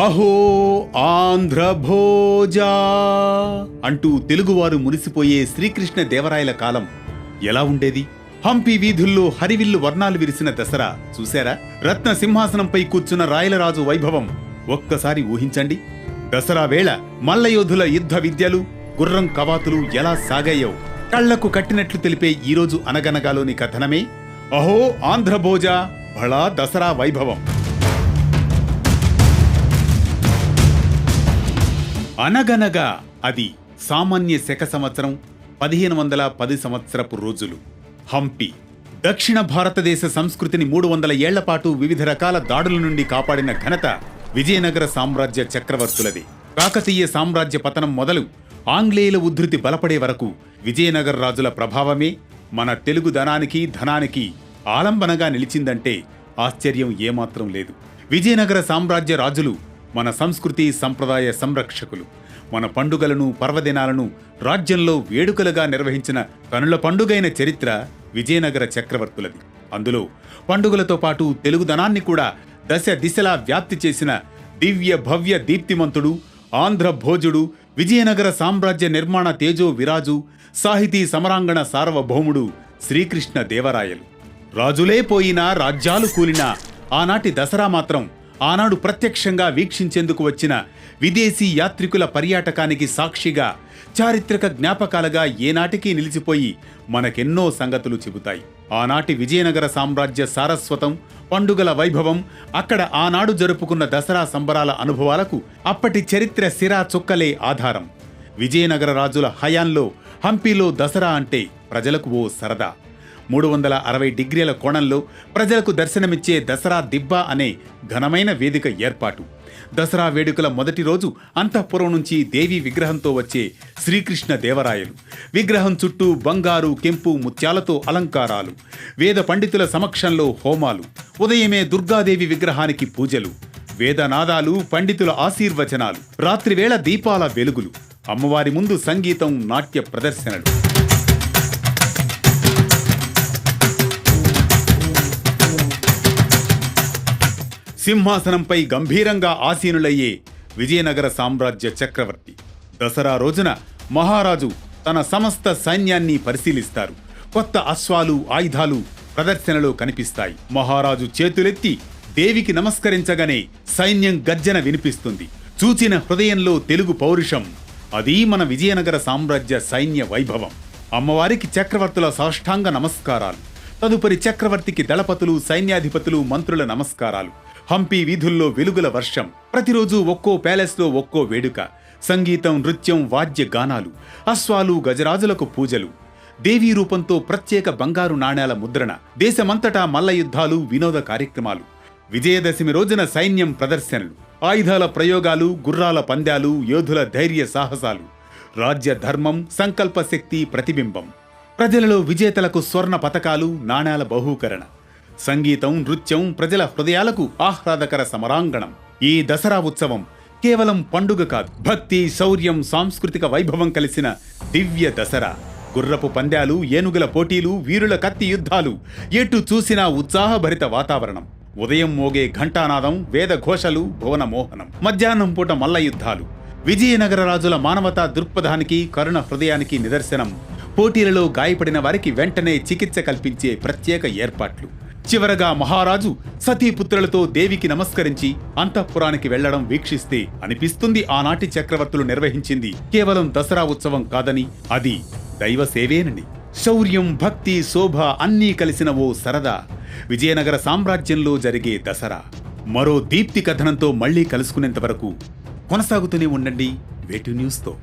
అహో ఆంధ్రభోజా అంటూ తెలుగువారు మురిసిపోయే శ్రీకృష్ణ దేవరాయల కాలం ఎలా ఉండేది? హంపి వీధుల్లో హరివిల్లు వర్ణాలు విరిసిన దసరా చూశారా? రత్న సింహాసనంపై కూర్చున్న రాయలరాజు వైభవం ఒక్కసారి ఊహించండి. దసరా వేళ మల్లయోధుల యుద్ధ విద్యలు, గుర్రం కవాతులు ఎలా సాగాయో కళ్లకు కట్టినట్లు తెలిపే ఈరోజు అనగనగాలోని కథనమే అహో ఆంధ్రభోజా భళా దసరా వైభవం. అనగనగా అది సామాన్య శక సంవత్సరం 1510 సంవత్సరపు రోజులు. హంపి దక్షిణ భారతదేశ సంస్కృతిని 300 ఏళ్ల పాటు వివిధ రకాల దాడుల నుండి కాపాడిన ఘనత విజయనగర సామ్రాజ్య చక్రవర్తులది. కాకతీయ సామ్రాజ్య పతనం మొదలు ఆంగ్లేయుల ఉద్ధృతి బలపడే వరకు విజయనగర రాజుల ప్రభావమే మన తెలుగు ధనానికి ఆలంబనగా నిలిచిందంటే ఆశ్చర్యం ఏమాత్రం లేదు. విజయనగర సామ్రాజ్య రాజులు మన సంస్కృతి సంప్రదాయ సంరక్షకులు. మన పండుగలను, పర్వదినాలను రాజ్యంలో వేడుకలుగా నిర్వహించిన కనుల పండుగైన చరిత్ర విజయనగర చక్రవర్తులది. అందులో పండుగలతో పాటు తెలుగుదనాన్ని కూడా దశ దిశలా వ్యాప్తి చేసిన దివ్య భవ్య దీప్తిమంతుడు, ఆంధ్ర భోజుడు, విజయనగర సామ్రాజ్య నిర్మాణ తేజో విరాజు, సాహితీ సమరాంగణ సార్వభౌముడు శ్రీకృష్ణ దేవరాయలు. రాజులే పోయినా, రాజ్యాలు కూలినా ఆనాటి దసరా మాత్రం ఆనాడు ప్రత్యక్షంగా వీక్షించేందుకు వచ్చిన విదేశీ యాత్రికుల పర్యాటకానికి సాక్షిగా, చారిత్రక జ్ఞాపకాలుగా ఏనాటికి నిలిచిపోయి మనకెన్నో సంగతులు చెబుతాయి. ఆనాటి విజయనగర సామ్రాజ్య సారస్వతం, పండుగల వైభవం, అక్కడ ఆనాడు జరుపుకున్న దసరా సంబరాల అనుభవాలకు అప్పటి చరిత్ర సిరా చుక్కలే ఆధారం. విజయనగర రాజుల హయాంలో హంపిలో దసరా అంటే ప్రజలకు ఓ సరదా. 360 డిగ్రీల కోణంలో ప్రజలకు దర్శనమిచ్చే దసరా దిబ్బ అనే ఘనమైన వేదిక ఏర్పాటు. దసరా వేడుకల మొదటి రోజు అంతఃపురం నుంచి దేవి విగ్రహంతో వచ్చే శ్రీకృష్ణ దేవరాయలు. విగ్రహం చుట్టూ బంగారు, కెంపు, ముత్యాలతో అలంకారాలు, వేద పండితుల సమక్షంలో హోమాలు, ఉదయమే దుర్గాదేవి విగ్రహానికి పూజలు, వేదనాదాలు, పండితుల ఆశీర్వచనాలు, రాత్రివేళ దీపాల వెలుగులు, అమ్మవారి ముందు సంగీతం, నాట్య ప్రదర్శనలు. సింహాసనంపై గంభీరంగా ఆసీనులయ్యే విజయనగర సామ్రాజ్య చక్రవర్తి. దసరా రోజున మహారాజు తన సమస్త సైన్యాన్ని పరిశీలిస్తారు. కొత్త అశ్వాలు, ఆయుధాలు ప్రదర్శనలో కనిపిస్తాయి. మహారాజు చేతులెత్తి దేవికి నమస్కరించగానే సైన్యం గర్జన వినిపిస్తుంది. చూచిన హృదయంలో తెలుగు పౌరుషం. అది మన విజయనగర సామ్రాజ్య సైన్య వైభవం. అమ్మవారికి చక్రవర్తుల సాష్టాంగ నమస్కారాలు. తదుపరి చక్రవర్తికి దళపతులు, సైన్యాధిపతులు, మంత్రుల నమస్కారాలు. హంపి వీధుల్లో వెలుగుల వర్షం. ప్రతిరోజు ఒక్కో ప్యాలెస్లో ఒక్కో వేడుక. సంగీతం, నృత్యం, వాద్య గానాలు, అశ్వాలు, గజరాజులకు పూజలు, దేవీ రూపంతో ప్రత్యేక బంగారు నాణేల ముద్రణ, దేశమంతటా మల్ల యుద్ధాలు, వినోద కార్యక్రమాలు. విజయదశమి రోజున సైన్యం ప్రదర్శనలు, ఆయుధాల ప్రయోగాలు, గుర్రాల పందాలు, యోధుల ధైర్య సాహసాలు, రాజ్య ధర్మం, సంకల్ప శక్తి ప్రతిబింబం. ప్రజలలో విజేతలకు స్వర్ణ పతకాలు, నాణేల బహూకరణ. సంగీతం, నృత్యం, ప్రజల హృదయాలకు ఆహ్లాదకర సమరాంగణం. ఈ దసరా ఉత్సవం కేవలం పండుగ కాదు, భక్తి, శౌర్యం, సాంస్కృతిక వైభవం కలిసిన దివ్య దసరా. గుర్రపు పందాలు, ఏనుగుల పోటీలు, వీరుల కత్తి యుద్ధాలు, ఎటు చూసినా ఉత్సాహభరిత వాతావరణం. ఉదయం మోగే ఘంటానాదం, వేద ఘోషలు, భువన మోహనం. మధ్యాహ్నం పూట మల్ల యుద్ధాలు. విజయనగర రాజుల మానవతా దృక్పథానికి, కరుణ హృదయానికి నిదర్శనం. పోటీలలో గాయపడిన వారికి వెంటనే చికిత్స కల్పించే ప్రత్యేక ఏర్పాట్లు. చివరగా మహారాజు సతీపుత్రులతో దేవికి నమస్కరించి అంతఃపురానికి వెళ్లడం వీక్షిస్తే అనిపిస్తుంది ఆనాటి చక్రవర్తులు నిర్వహించింది కేవలం దసరా ఉత్సవం కాదని, అది దైవ సేవేనని. శౌర్యం, భక్తి, శోభ అన్నీ కలిసిన ఓ సరదా విజయనగర సామ్రాజ్యంలో జరిగే దసరా. మరో దీప్తి కథనంతో మళ్లీ కలుసుకునేంత వరకు కొనసాగుతూనే ఉండండి వేటు న్యూస్తో.